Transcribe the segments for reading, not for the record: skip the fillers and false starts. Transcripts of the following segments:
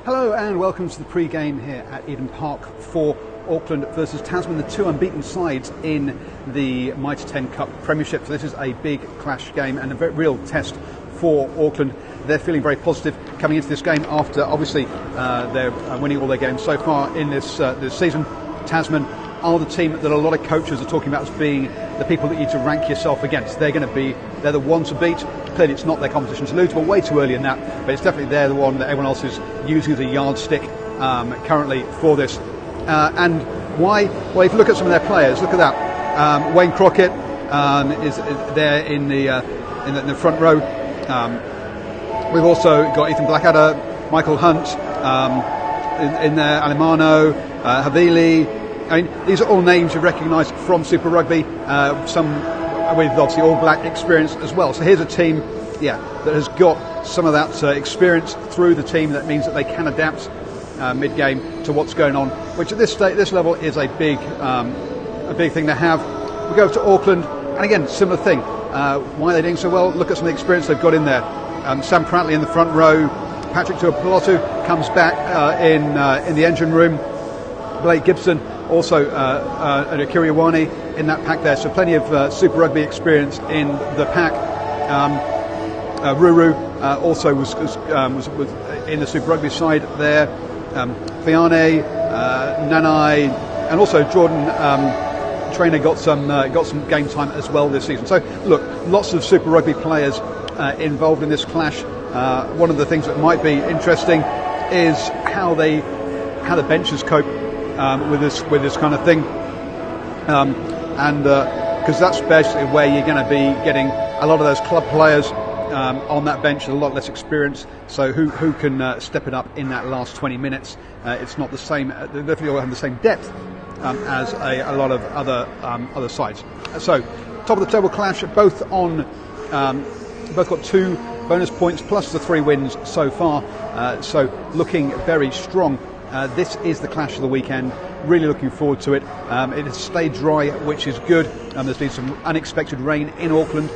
Hello and welcome to the pre-game here at Eden Park for Auckland versus Tasman, the two unbeaten sides in the Mitre10 Cup Premiership. So this is a big clash game and a very real test for Auckland. They're feeling very positive coming into this game after obviously they're winning all their games so far in this season. Tasman are the team that a lot of coaches are talking about as being the people that you need to rank yourself against. They're the one to beat. Clearly it's not their competition to lose, but way too early in that. But it's definitely they're the one that everyone else is using as a yardstick currently for this. And why? Well, if you look at some of their players, look at that. Wayne Crockett is there in the front row. We've also got Ethan Blackadder, Michael Hunt in there, Alemano, Havili. I mean, these are all names you recognise from Super Rugby, some with obviously All Black experience as well. So here's a team, that has got some of that experience through the team. That means that they can adapt mid-game to what's going on, which at this level is a big thing to have. We go to Auckland, and again, similar thing. Why are they doing so well? Look at some of the experience they've got in there. Sam Prattley in the front row, Patrick Tuipulotu comes back in the engine room. Blake Gibson, also Akira Iwani in that pack there, so plenty of Super Rugby experience in the pack. Ruru also was in the Super Rugby side there. Fiane, Nanai, and also Jordan Trainer got some game time as well this season. So look, lots of Super Rugby players involved in this clash. One of the things that might be interesting is how the benches cope with this kind of thing, and because that's basically where you're going to be getting a lot of those club players on that bench, a lot less experience. So who can step it up in that last 20 minutes? It's not the same. They definitely all have the same depth as a lot of other sides. So top of the table clash, both got 2 bonus points plus the 3 wins so far. So looking very strong. This is the clash of the weekend. Really looking forward to it. It has stayed dry, which is good. There's been some unexpected rain in Auckland,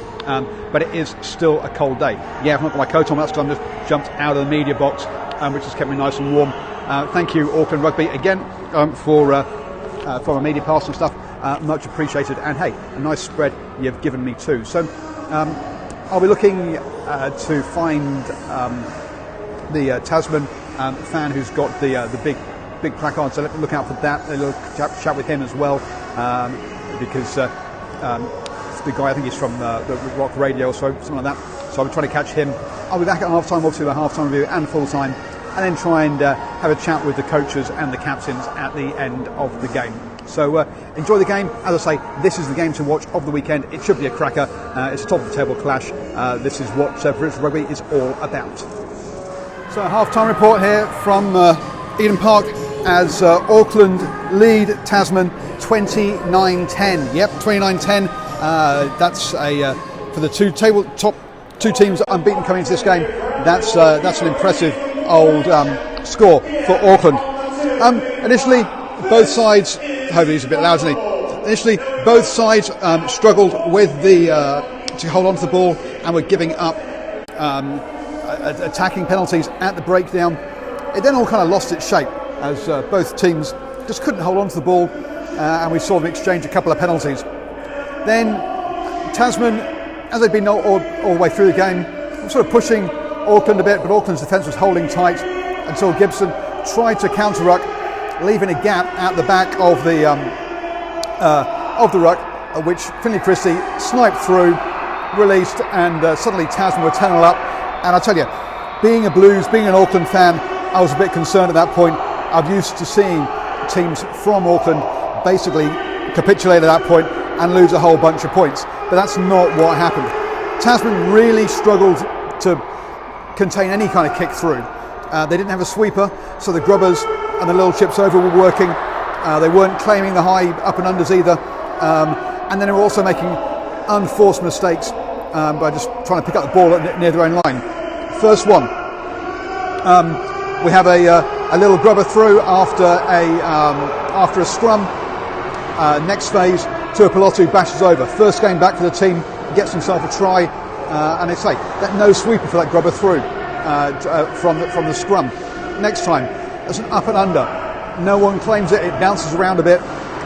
but it is still a cold day. Yeah, I've not got my coat on. That's time I've just jumped out of the media box, which has kept me nice and warm. Thank you, Auckland Rugby, again for my media pass and stuff. Much appreciated. And hey, a nice spread you've given me too. So I'll be looking to find the Tasman fan who's got the big placard, so look out for that. A little chat with him as well, because it's the guy, I think he's from the Rock Radio, so something like that. So I'm trying to catch him. I'll be back at half time, obviously the half time review and full time, and then try and have a chat with the coaches and the captains at the end of the game. So enjoy the game. As I say, this is the game to watch of the weekend. It should be a cracker. It's a top of the table clash. This is what British Rugby is all about. So half-time report here from Eden Park as Auckland lead Tasman 29-10. Yep, 29-10. That's for the top two teams unbeaten coming into this game. That's an impressive old score for Auckland. Initially, both sides. Hopefully he's a bit loud, isn't he? Initially, both sides struggled with to hold on to the ball and were giving up attacking penalties at the breakdown. It then all kind of lost its shape as both teams just couldn't hold on to the ball, and we saw them exchange a couple of penalties. Then Tasman, as they've been all the way through the game, sort of pushing Auckland a bit, but Auckland's defence was holding tight until Gibson tried to counter-ruck, leaving a gap at the back of the ruck, which Finlay Christie sniped through, released, and suddenly Tasman were 10-0 up. And I tell you, being an Auckland fan, I was a bit concerned at that point. I'm used to seeing teams from Auckland basically capitulate at that point and lose a whole bunch of points. But that's not what happened. Tasman really struggled to contain any kind of kick through. They didn't have a sweeper, so the grubbers and the little chips over were working. They weren't claiming the high up and unders either. And then they were also making unforced mistakes by just trying to pick up the ball near their own line. First one, we have a little grubber through after a scrum. Next phase, Tuipulotu bashes over. First game back for the team, gets himself a try, and it's like that no sweeper for that grubber through from the scrum. Next time, there's an up and under. No one claims it. It bounces around a bit.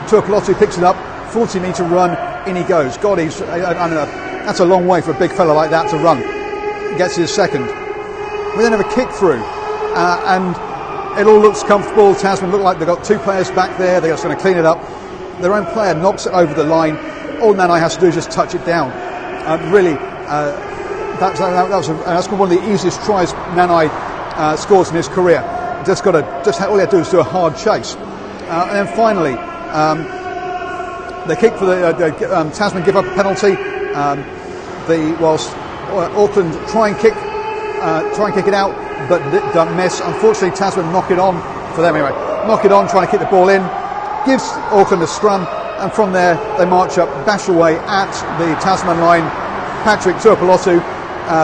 Tuapolotu picks it up. 40-metre run. In he goes. God, I don't know. That's a long way for a big fella like that to run. He gets his second. We then have a kick through, and it all looks comfortable. Tasman look like they've got two players back there. They're just going to clean it up. Their own player knocks it over the line. All Nanai has to do is just touch it down. Really, that's one of the easiest tries Nanai scores in his career. All he had to do is do a hard chase, and then finally the kick for the Tasman give up a penalty. Whilst Auckland try and kick it out, but don't miss. Unfortunately, Tasman knock it on for them anyway. Knock it on, trying to kick the ball in, gives Auckland a scrum, and from there they march up, bash away at the Tasman line. Patrick Tuapolotu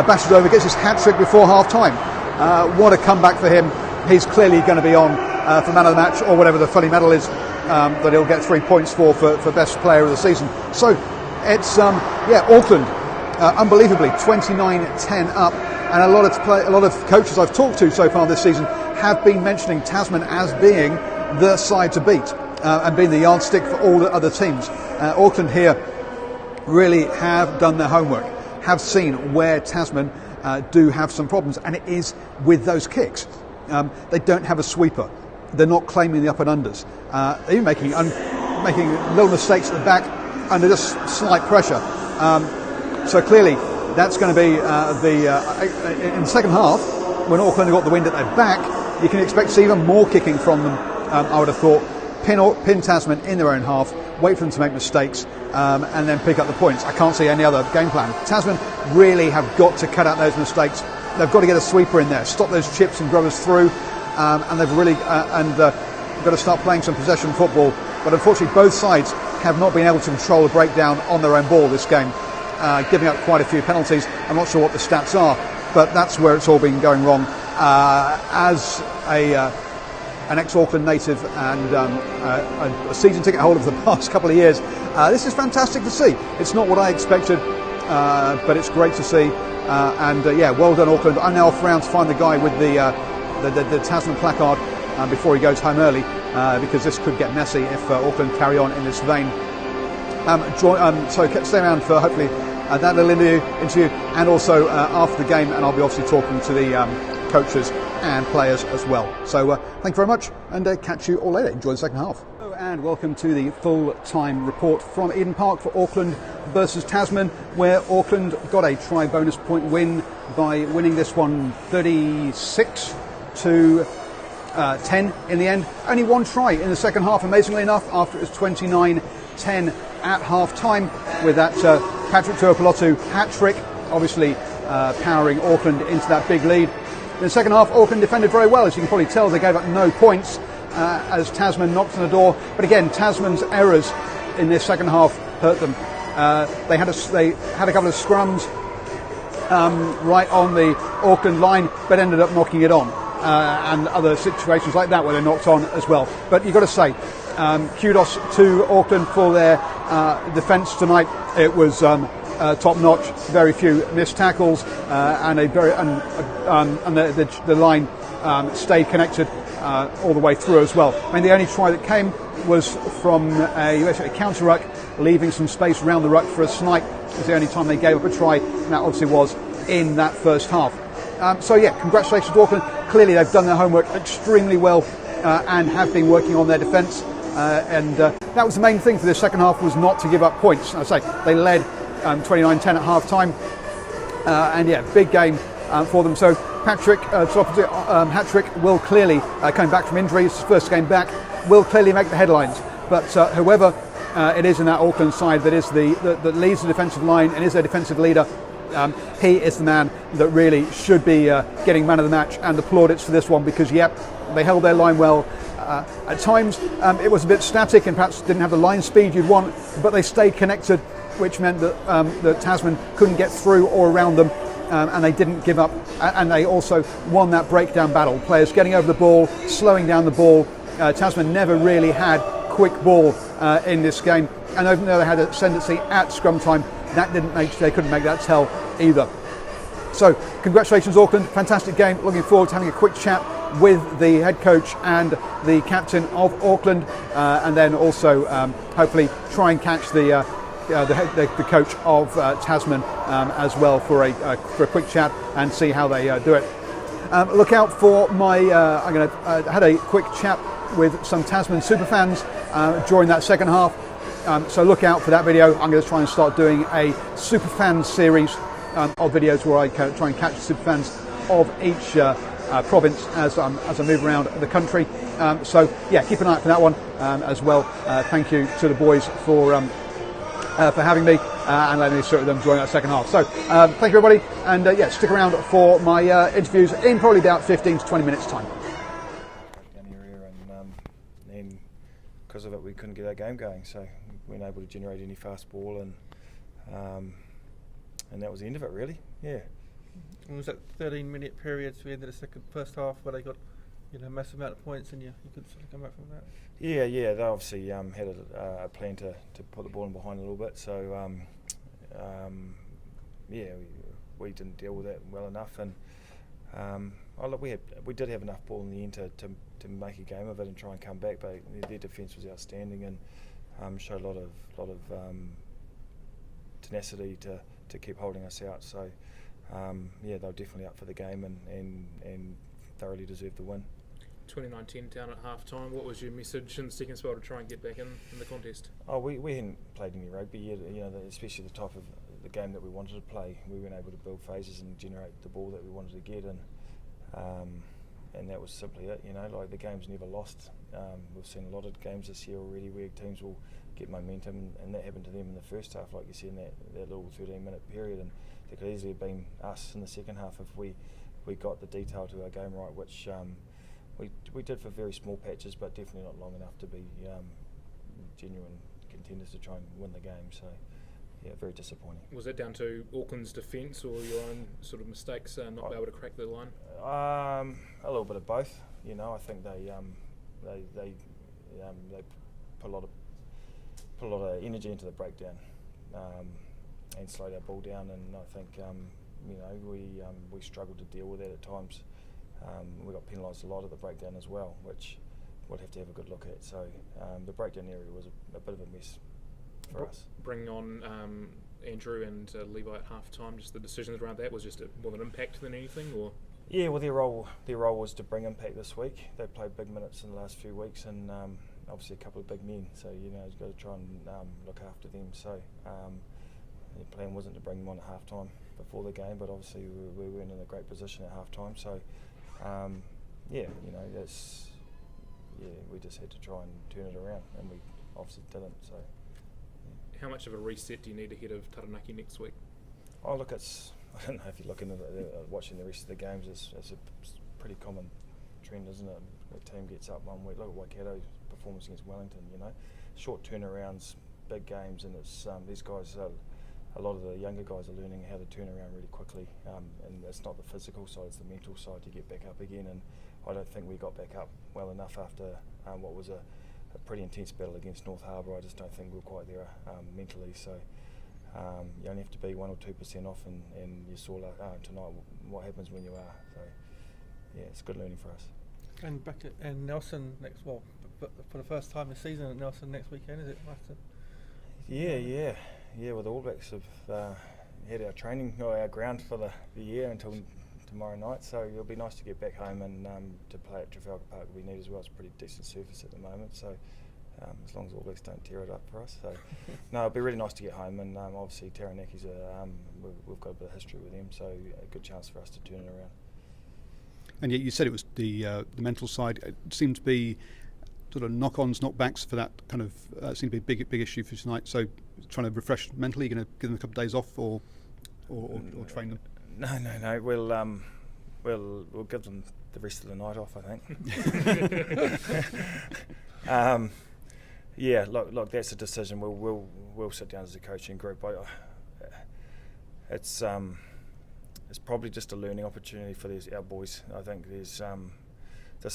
bashes over, gets his hat-trick before half-time. What a comeback for him. He's clearly going to be on for man of the match, or whatever the funny medal is that he'll get 3 points for best player of the season. So it's Auckland unbelievably 29-10 up, and a lot of coaches I've talked to so far this season have been mentioning Tasman as being the side to beat and being the yardstick for all the other teams. Auckland here really have done their homework, have seen where Tasman do have some problems, and it is with those kicks. They don't have a sweeper. They're not claiming the up and unders. They're even making little mistakes at the back under just slight pressure. So clearly, that's going to be in the second half, when Auckland have got the wind at their back, you can expect to see even more kicking from them. I would have thought pin Tasman in their own half, wait for them to make mistakes, and then pick up the points. I can't see any other game plan. Tasman really have got to cut out those mistakes. They've got to get a sweeper in there, stop those chips and grubbers through, and they've really got to start playing some possession football. But unfortunately, both sides have not been able to control the breakdown on their own ball this game, giving up quite a few penalties. I'm not sure what the stats are, but that's where it's all been going wrong. As an ex-Auckland native and a season ticket holder for the past couple of years, this is fantastic to see. It's not what I expected, but it's great to see. Well done, Auckland. I'm now off around to find the guy with the Tasman placard before he goes home early, because this could get messy if Auckland carry on in this vein. So stay around for hopefully that little interview, and also after the game, and I'll be obviously talking to the coaches and players as well. So thank you very much, and catch you all later. Enjoy the second half. Hello and welcome to the full-time report from Eden Park for Auckland versus Tasman, where Auckland got a try bonus point win by winning this one 36 to 10 in the end. Only one try in the second half, amazingly enough, after it was 29-10 at half-time, with that Patrick Tuapolotu hat-trick, obviously powering Auckland into that big lead. In the second half, Auckland defended very well. As you can probably tell, they gave up no points as Tasman knocked on the door. But again, Tasman's errors in this second half hurt them. They had a couple of scrums right on the Auckland line, but ended up knocking it on. And other situations like that where they knocked on as well. But you've got to say, kudos to Auckland for their defence tonight. It was top notch, very few missed tackles, and the line stayed connected all the way through as well. I mean, the only try that came was from a counter ruck, leaving some space around the ruck for a snipe. It was the only time they gave up a try, and that obviously was in that first half. Congratulations to Auckland. Clearly they've done their homework extremely well and have been working on their defence. That was the main thing for this second half, was not to give up points. I say they led 29-10 at half time, big game for them. So Patrick hat-trick will clearly, coming back from injury, his first game back, will clearly make the headlines. But whoever it is in that Auckland side that is that leads the defensive line and is their defensive leader, he is the man that really should be getting man of the match, and the plaudits for this one, because they held their line well. At times it was a bit static and perhaps didn't have the line speed you'd want, but they stayed connected, which meant that Tasman couldn't get through or around them, and they didn't give up, and they also won that breakdown battle. Players getting over the ball, slowing down the ball. Tasman never really had quick ball in this game, and even though they had a ascendancy at scrum time, they couldn't make that tell either. So congratulations Auckland, fantastic game. Looking forward to having a quick chat with the head coach and the captain of Auckland, and then also hopefully try and catch the coach of Tasman as well for a quick chat and see how they do it. Look out for my. I had a quick chat with some Tasman superfans during that second half. So look out for that video. I'm going to try and start doing a superfan series of videos where I try and catch superfans of each province as I move around the country. So yeah, keep an eye out for that one as well. Thank you to the boys for having me and letting me sit with them during that second half. So thank you everybody, and yeah, stick around for my interviews in probably about 15 to 20 minutes time. And because of it we couldn't get our game going, so we weren't able to generate any fast ball, and that was the end of it really. Yeah. And was that 13-minute period to the end of the first half where they got a massive amount of points and you could sort of come back from that? Yeah, they obviously had a plan to put the ball in behind a little bit, so we didn't deal with that well enough, and look, we did have enough ball in the end to make a game of it and try and come back, but their defence was outstanding and showed a lot of tenacity to keep holding us out. So they were definitely up for the game and thoroughly deserved the win. 29-10 down at half time. What was your message in the second spell to try and get back in the contest? Oh, we hadn't played any rugby yet, especially the type of the game that we wanted to play. We weren't able to build phases and generate the ball that we wanted to get, and that was simply it. Like the game's never lost. We've seen a lot of games this year already where teams will get momentum, and that happened to them in the first half, like you said, in that little 13-minute period, and it could easily have been us in the second half if we got the detail to our game right, which we did for very small patches, but definitely not long enough to be genuine contenders to try and win the game. So yeah, very disappointing. Was that down to Auckland's defence or your own sort of mistakes not being able to crack the line? A little bit of both. I think they put a lot of energy into the breakdown and slowed our ball down, and I think we struggled to deal with that at times. We got penalised a lot at the breakdown as well, which we'll have to have a good look at. So the breakdown area was a bit of a mess for us. Bringing on Andrew and Levi at half time, just the decisions around that was just more an impact than anything, or? Yeah, well, their role was to bring impact this week. They played big minutes in the last few weeks, and obviously a couple of big men. So you've got to try and look after them. So the plan wasn't to bring them on at half time before the game, but obviously we weren't in a great position at half time. So we just had to try and turn it around, and we obviously didn't. So. How much of a reset do you need ahead of Taranaki next week? Oh, look, I don't know if you're looking at watching the rest of the games, it's a pretty common trend, isn't it? The team gets up one week. Look at Waikato's performance against Wellington. Short turnarounds, big games, and it's these guys. A lot of the younger guys are learning how to turn around really quickly, and it's not the physical side; it's the mental side to get back up again. And I don't think we got back up well enough after what was a pretty intense battle against North Harbour. I just don't think we were quite there mentally. So you only have to be 1 or 2% off, and you saw tonight what happens when you are. So yeah, it's good learning for us. And back to Nelson next. Well, for the first time this season at Nelson next weekend, is it? Yeah. Well, the All Blacks have had our training or our ground for the year until tomorrow night, so it'll be nice to get back home and to play at Trafalgar Park we need as well. It's a pretty decent surface at the moment, so as long as All Blacks don't tear it up for us. So no, it'll be really nice to get home, and obviously Taranaki's we've got a bit of history with them, so a good chance for us to turn it around. And yet you said it was the mental side. It seemed to be sort of knock-ons, knockbacks for that kind of seemed to be a big issue for tonight. So trying to refresh mentally, going to give them a couple of days off or train them? No. We'll give them the rest of the night off, I think. Yeah, look, that's a decision. We'll sit down as a coaching group. It's probably just a learning opportunity for our boys. I think this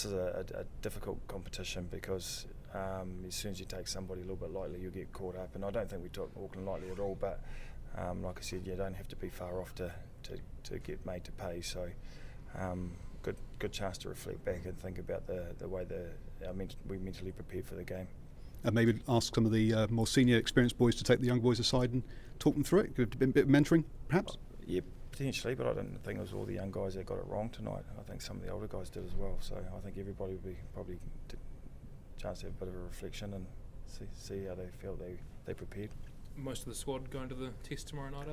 is a difficult competition because as soon as you take somebody a little bit lightly, you'll get caught up. And I don't think we took Auckland lightly at all. But like I said, you don't have to be far off to get made to pay. So good chance to reflect back and think about the way we mentally prepared for the game. And maybe ask some of the more senior experienced boys to take the young boys aside and talk them through it. Could have been a bit of mentoring, perhaps? Yeah, potentially, but I don't think it was all the young guys that got it wrong tonight. I think some of the older guys did as well. So I think everybody would be probably a chance to have a bit of a reflection and see how they feel they prepared. Most of the squad going to the test tomorrow night,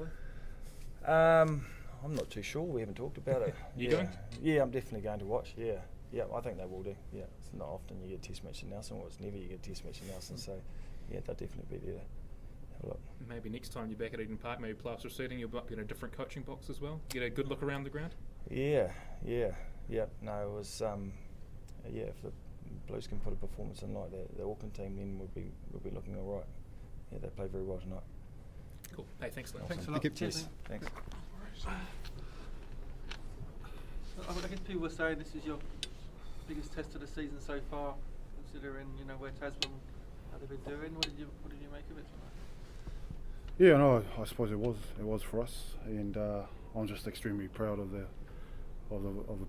are they? I'm not too sure. We haven't talked about it. You going? Yeah, I'm definitely going to watch. Yeah, I think they will do. Yeah, it's not often you get a test match in Nelson. Well, it's never you get a test match in Nelson. So yeah, they'll definitely be there to have a look. Maybe next time you're back at Eden Park, maybe plaster seating, you'll be in a different coaching box as well. Get a good look around the ground. Yeah. No, it was. If the Blues can put a performance in like the Auckland team, then we'll be looking all right. Yeah, they played very well tonight. Cool. Hey, thanks, Liam. Thanks a lot. Cheers. Thanks. I guess people were saying this is your biggest test of the season so far, considering where Tasman, how they've been doing. What did you make of it tonight? Yeah, no, I suppose it was for us, and I'm just extremely proud of the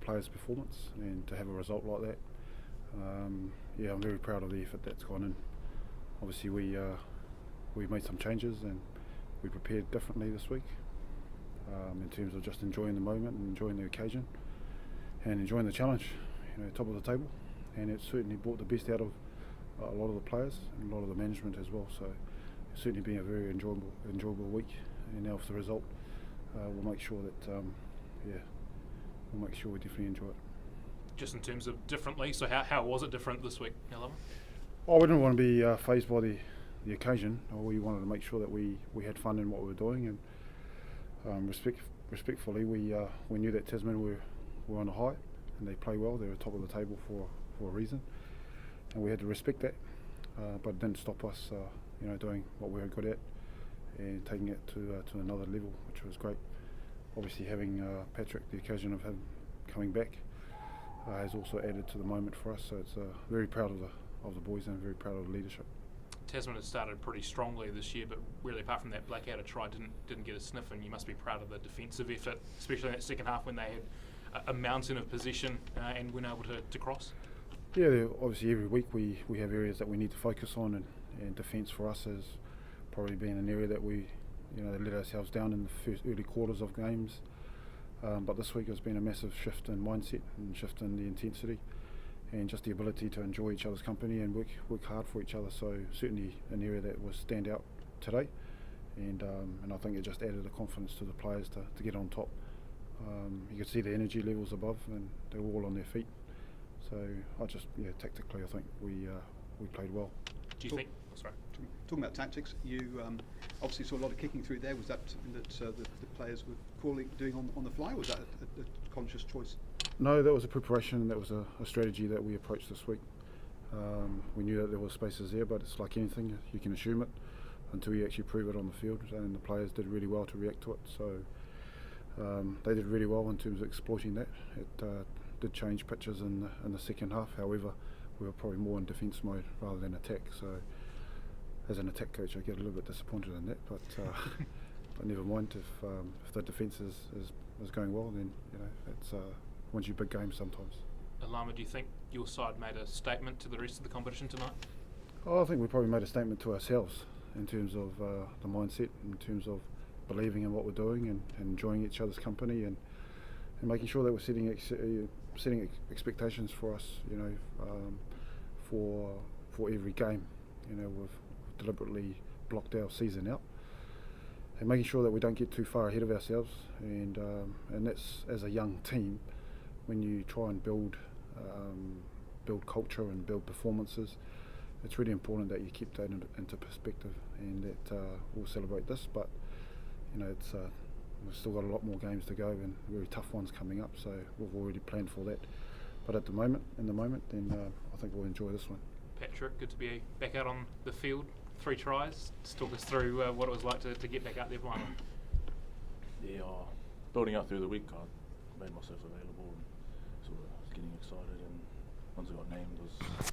players' performance, and to have a result like that. I'm very proud of the effort that's gone in. Obviously, we made some changes and we prepared differently this week in terms of just enjoying the moment and enjoying the occasion and enjoying the challenge, top of the table. And it certainly brought the best out of a lot of the players and a lot of the management as well. So it's certainly been a very enjoyable week. And now with the result, we'll make sure that we'll make sure we definitely enjoy it. Just in terms of differently, so how was it different this week, Alama? Oh, we didn't want to be fazed by the occasion. We wanted to make sure that we had fun in what we were doing, and respectfully, we knew that Tasman were on a high, and they play well. They were top of the table for a reason, and we had to respect that. But it didn't stop us, doing what we were good at and taking it to another level, which was great. Obviously, having Patrick, the occasion of him coming back, has also added to the moment for us. So it's very proud of the boys and very proud of the leadership. Tasman had started pretty strongly this year, but really apart from that blackout try, didn't get a sniff, and you must be proud of the defensive effort, especially in that second half when they had a mountain of possession and weren't able to cross. Yeah, obviously every week we have areas that we need to focus on, and defence for us has probably been an area that we let ourselves down in the first early quarters of games. But this week has been a massive shift in mindset and shift in the intensity and just the ability to enjoy each other's company and work hard for each other. So certainly an area that was stand out today, and I think it just added the confidence to the players to get on top. You could see the energy levels above, and they were all on their feet. So tactically I think we played well. Do you think? Sorry. Talking about tactics, you obviously saw a lot of kicking through there. Was that something that the players were doing on the fly, or was that a conscious choice? No, that was a preparation. That was a strategy that we approached this week. We knew that there were spaces there, but it's like anything, you can assume it until you actually prove it on the field. And the players did really well to react to it. So they did really well in terms of exploiting that. It did change pitches in the second half. However, we were probably more in defence mode rather than attack. So as an attack coach, I get a little bit disappointed in that. But but never mind. If the defence is going well, then it's wins you big games sometimes. Alama, do you think your side made a statement to the rest of the competition tonight? Oh, I think we probably made a statement to ourselves in terms of the mindset, in terms of believing in what we're doing and enjoying each other's company and making sure that we're setting expectations for us, for every game. We've deliberately blocked our season out and making sure that we don't get too far ahead of ourselves. And that's, as a young team, when you try and build culture and build performances, it's really important that you keep that into perspective, and that we'll celebrate this, but it's we've still got a lot more games to go and very tough ones coming up, so we've already planned for that. But in the moment, then I think we'll enjoy this one. Patrick, good to be back out on the field. 3 tries. Just talk us through what it was like to get back out there playing. Yeah, building up through the week, I made myself available and sort of was getting excited, and once I got named, it was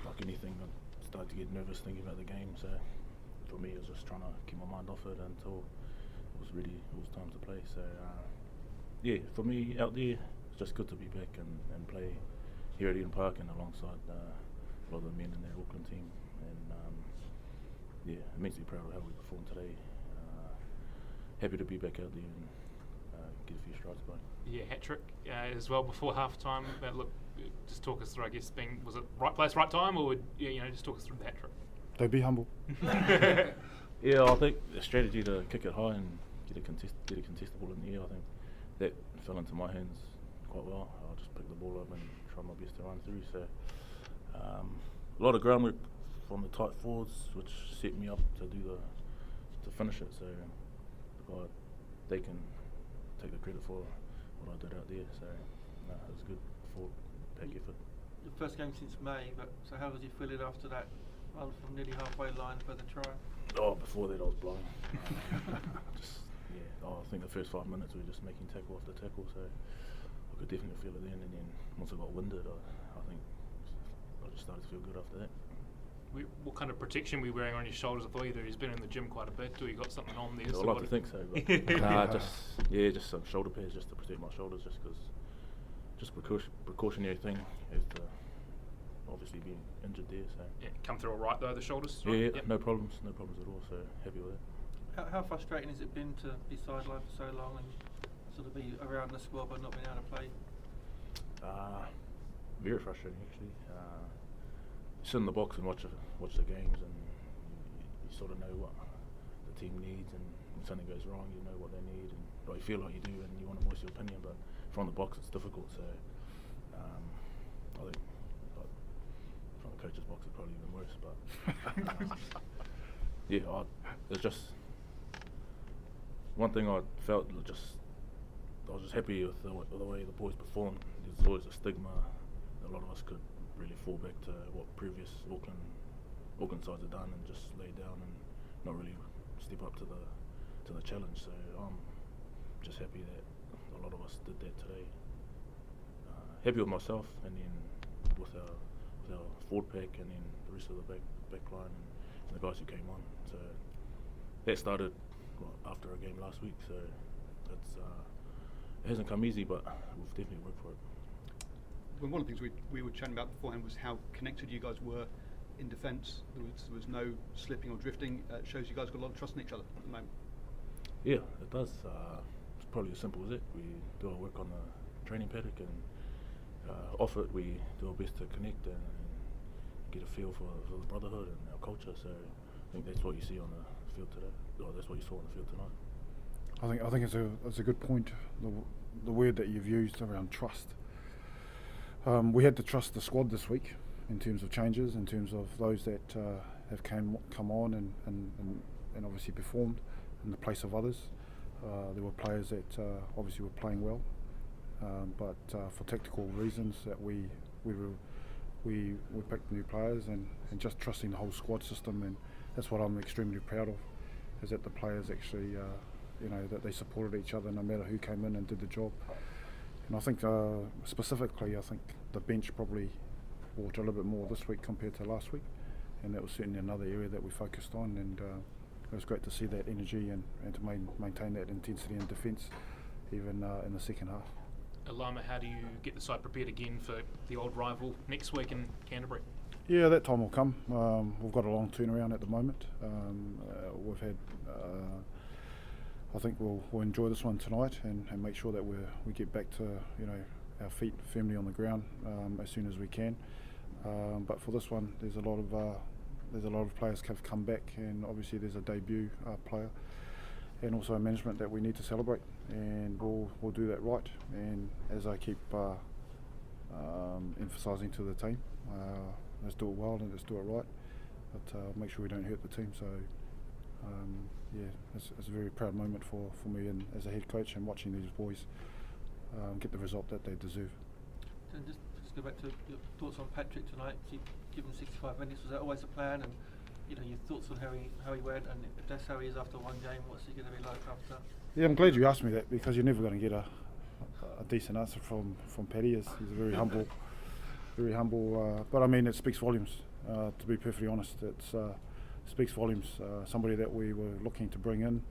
like anything, I started to get nervous thinking about the game. So for me, it was just trying to keep my mind off it until it was time to play. So yeah, for me out there, it's just good to be back and play here at Eden Park and alongside a lot of the men in the Auckland team. And yeah, immensely proud of how we performed today. Happy to be back out there and get a few strides going. Yeah, hat-trick as well before half-time. Look, just talk us through, I guess, was it right place, right time, or just talk us through the hat-trick? Don't be humble. Yeah, I think the strategy to kick it high and get a contested ball in the air, I think that fell into my hands quite well. I just picked the ball up and tried my best to run through. So a lot of groundwork from the tight forwards, which set me up to finish it. So they can take the credit for what I did out there. So it was a good forward pack effort. Your first game since May, but so how was you feeling after that run from nearly halfway line for the try? Oh, before that I was blowing. I think the first 5 minutes we were just making tackle after tackle, so I could definitely feel it then. And then once I got winded, I think I just started to feel good after that. What kind of protection were you wearing on your shoulders? I thought either he's been in the gym quite a bit, or you got something on there. Yeah, I'd like to think so, but just some shoulder pads just to protect my shoulders, just precautionary thing as to obviously being injured there. So come through all right though, the shoulders. Yeah, yep. No problems at all. So happy with that. How frustrating has it been to be sidelined for so long and sort of be around the squad but not being able to play? Very frustrating actually. Sit in the box and watch the games, and you sort of know what the team needs, and when something goes wrong, you know what they need, and you feel like you do, and you want to voice your opinion. But from the box, it's difficult. So I think from the coach's box, it's probably even worse. But yeah, it's just one thing I felt. I was just happy with the way the boys performed. There's always a stigma. A lot of us could really fall back to what previous Auckland sides have done and just lay down and not really step up to the challenge. So I'm just happy that a lot of us did that today. Happy with myself, and then with our forward pack, and then the rest of the back line and the guys who came on. So that started after a game last week. So it hasn't come easy, but we've definitely worked for it. Well, one of the things we were chatting about beforehand was how connected you guys were in defence. There was no slipping or drifting. It shows you guys got a lot of trust in each other at the moment. Yeah, it does. It's probably as simple as it. We do our work on the training paddock, and off it we do our best to connect and get a feel for the brotherhood and our culture. So I think that's what you see on the field today. Or that's what you saw on the field tonight. I think it's a good point. The word that you've used around trust. We had to trust the squad this week in terms of changes, in terms of those that have come on and obviously performed in the place of others. There were players that obviously were playing well, but for tactical reasons that we picked new players and just trusting the whole squad system, and that's what I'm extremely proud of, is that the players actually that they supported each other no matter who came in and did the job. And I think specifically, I think the bench probably brought a little bit more this week compared to last week, and that was certainly another area that we focused on, and it was great to see that energy and to maintain that intensity in defence even in the second half. Alama, how do you get the side prepared again for the old rival next week in Canterbury? Yeah, that time will come. We've got a long turnaround at the moment. We've had I think we'll enjoy this one tonight and make sure that we get back to our feet firmly on the ground as soon as we can. But for this one, there's a lot of players have come back, and obviously there's a debut player, and also a management that we need to celebrate, and we'll do that right. And as I keep emphasising to the team, let's do it well and let's do it right, but make sure we don't hurt the team. So. It's a very proud moment for me and as a head coach, and watching these boys get the result that they deserve. And just go back to your thoughts on Patrick tonight. So you give him 65 minutes. Was that always a plan? And your thoughts on how he went, and if that's how he is after one game, what's he going to be like after? Yeah, I'm glad you asked me that, because you're never going to get a decent answer from Paddy. He's a very humble. But I mean, it speaks volumes. To be perfectly honest, speaks volumes. Somebody that we were looking to bring in,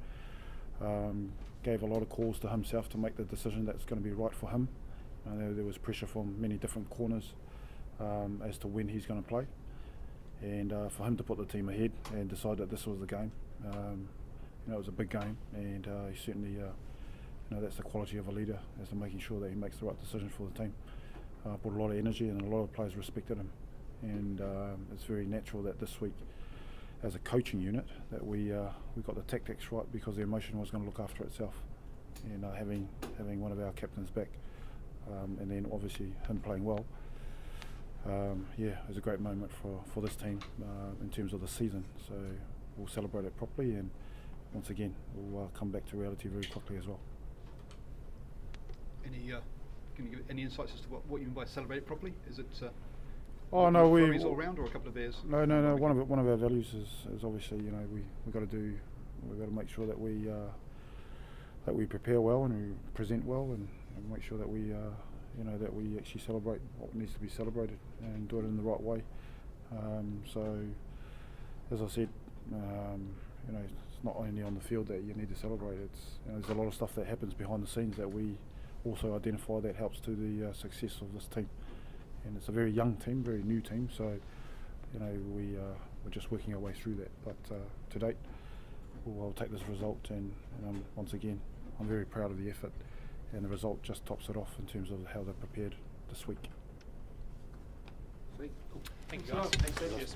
gave a lot of calls to himself to make the decision that's going to be right for him, There was pressure from many different corners as to when he's going to play, and for him to put the team ahead and decide that this was the game, it was a big game, and he certainly, that's the quality of a leader, as to making sure that he makes the right decisions for the team. Put a lot of energy, and a lot of players respected him, and it's very natural that this week, as a coaching unit, that we got the tactics right, because the emotion was going to look after itself, and having one of our captains back, and then obviously him playing well, it was a great moment for this team in terms of the season. So we'll celebrate it properly, and once again we'll come back to reality very quickly as well. Can you give any insights as to what you mean by celebrate it properly? Is it oh no, we all round, or a couple of beers? No. One of our values is obviously, we got to make sure that we prepare well and we present well, and make sure that we that we actually celebrate what needs to be celebrated and do it in the right way. So, as I said, it's not only on the field that you need to celebrate. It's there's a lot of stuff that happens behind the scenes that we also identify that helps to the success of this team. And it's a very young team, very new team. So, we're just working our way through that. But to date, we'll take this result, and once again, I'm very proud of the effort, and the result just tops it off in terms of how they're prepared this week. Sweet. Cool. Thank you guys. Thanks,